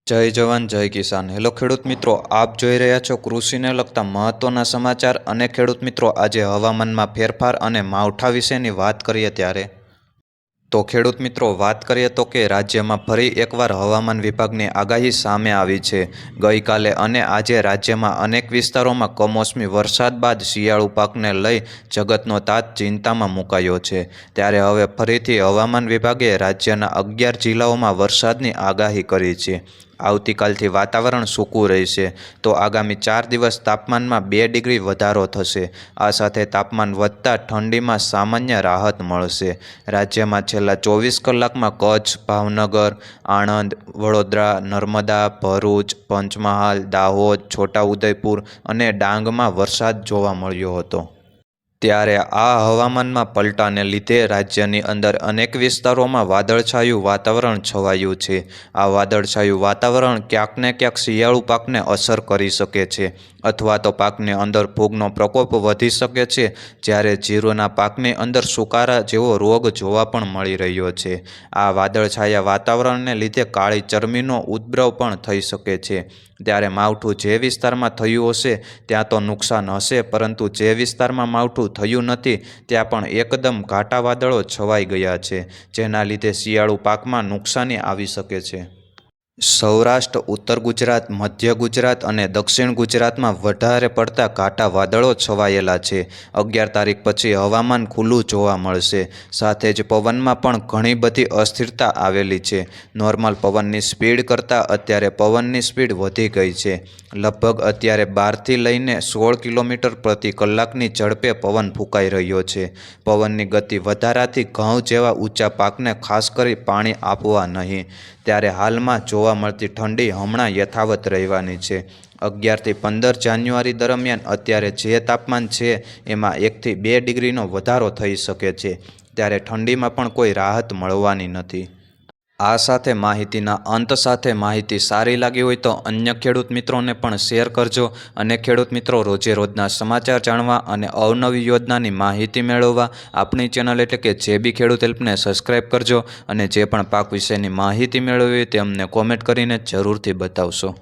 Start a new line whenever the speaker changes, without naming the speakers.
જય જવાન જય કિસાન। હેલો ખેડૂત મિત્રો, આપ જોઈ રહ્યા છો કૃષિને લગતા મહત્વના સમાચાર। અને ખેડૂત મિત્રો, આજે હવામાનમાં ફેરફાર અને માવઠા વિશેની વાત કરીએ ત્યારે તો ખેડૂત મિત્રો, વાત કરીએ તો કે રાજ્યમાં ફરી એકવાર હવામાન વિભાગની આગાહી સામે આવી છે। ગઈકાલે અને આજે રાજ્યમાં અનેક વિસ્તારોમાં કમોસમી વરસાદ બાદ શિયાળુ પાકને લઈ જગતનો તાત ચિંતામાં મુકાયો છે। ત્યારે હવે ફરીથી હવામાન વિભાગે રાજ્યના 11 જિલ્લાઓમાં વરસાદની આગાહી કરી છે। આવતીકાલથી વાતાવરણ સૂકું રહેશે તો આગામી 4 દિવસ તાપમાનમાં 2 ડિગ્રી વધારો થશે। આ સાથે તાપમાન વધતા ઠંડીમાં સામાન્ય રાહત મળશે। રાજ્યમાં છેલ્લા 24 કલાકમાં કચ્છ, ભાવનગર, આણંદ, વડોદરા, નર્મદા, ભરૂચ, પંચમહાલ, દાહોદ, છોટાઉદેપુર અને ડાંગમાં વરસાદ જોવા મળ્યો હતો। ત્યારે આ હવામાનમાં પલટાને લીધે રાજ્યની અંદર અનેક વિસ્તારોમાં વાદળછાયું વાતાવરણ છવાયું છે। આ વાદળછાયું વાતાવરણ ક્યાંક ને ક્યાંક શિયાળુ પાકને અસર કરી શકે છે અથવા તો પાકની અંદર ફૂગનો પ્રકોપ વધી શકે છે। જ્યારે જીરુના પાકની અંદર સુકારા જેવો રોગ જોવા પણ મળી રહ્યો છે। આ વાદળછાયા વાતાવરણને લીધે કાળી ચરમીનો ઉદ્ભવ પણ થઈ શકે છે। ત્યારે માવઠું જે વિસ્તારમાં થયું હશે ત્યાં તો નુકસાન હશે, પરંતુ જે વિસ્તારમાં માવઠું થયું નથી ત્યાં પણ એકદમ ઘાટા વાદળો છવાઈ ગયા છે, જેના લીધે શિયાળુ પાકમાં નુકસાની આવી શકે છે। સૌરાષ્ટ્ર, ઉત્તર ગુજરાત, મધ્ય ગુજરાત અને દક્ષિણ ગુજરાતમાં વધારે પડતા ઘાટા વાદળો છવાયેલા છે। 11 તારીખ પછી હવામાન ખુલ્લું જોવા મળશે। સાથે જ પવનમાં પણ ઘણી બધી અસ્થિરતા આવેલી છે। નોર્મલ પવનની સ્પીડ કરતાં અત્યારે પવનની સ્પીડ વધી ગઈ છે। લગભગ અત્યારે 12થી લઈને 16 કિલોમીટર પ્રતિ કલાકની ઝડપે પવન ફૂંકાઈ રહ્યો છે। પવનની ગતિ વધારાથી ઘઉં જેવા ઊંચા પાકને ખાસ કરી પાણી આપવા નહીં। ત્યારે હાલમાં જોવા મળતી ઠંડી હમણાં યથાવત રહેવાની છે। 11 થી 15 જાન્યુઆરી દરમિયાન અત્યારે જે તાપમાન છે એમાં 1 થી 2 ડિગ્રીનો વધારો થઈ શકે છે। ત્યારે ઠંડીમાં પણ કોઈ રાહત મળવાની નથી। આ સાથે માહિતીના અંત સાથે માહિતી સારી લાગી હોય તો અન્ય ખેડૂત મિત્રોને પણ શેર કરજો। અને ખેડૂત મિત્રો, રોજે રોજના સમાચાર જાણવા અને અવનવી યોજનાની માહિતી મેળવવા આપણી ચેનલ એટલે કે JB ખેડૂત હેલ્પને સબસ્ક્રાઈબ કરજો। અને જે પણ પાક વિશેની માહિતી મેળવવી તે અમને કોમેન્ટ કરીને જરૂરથી બતાવશો।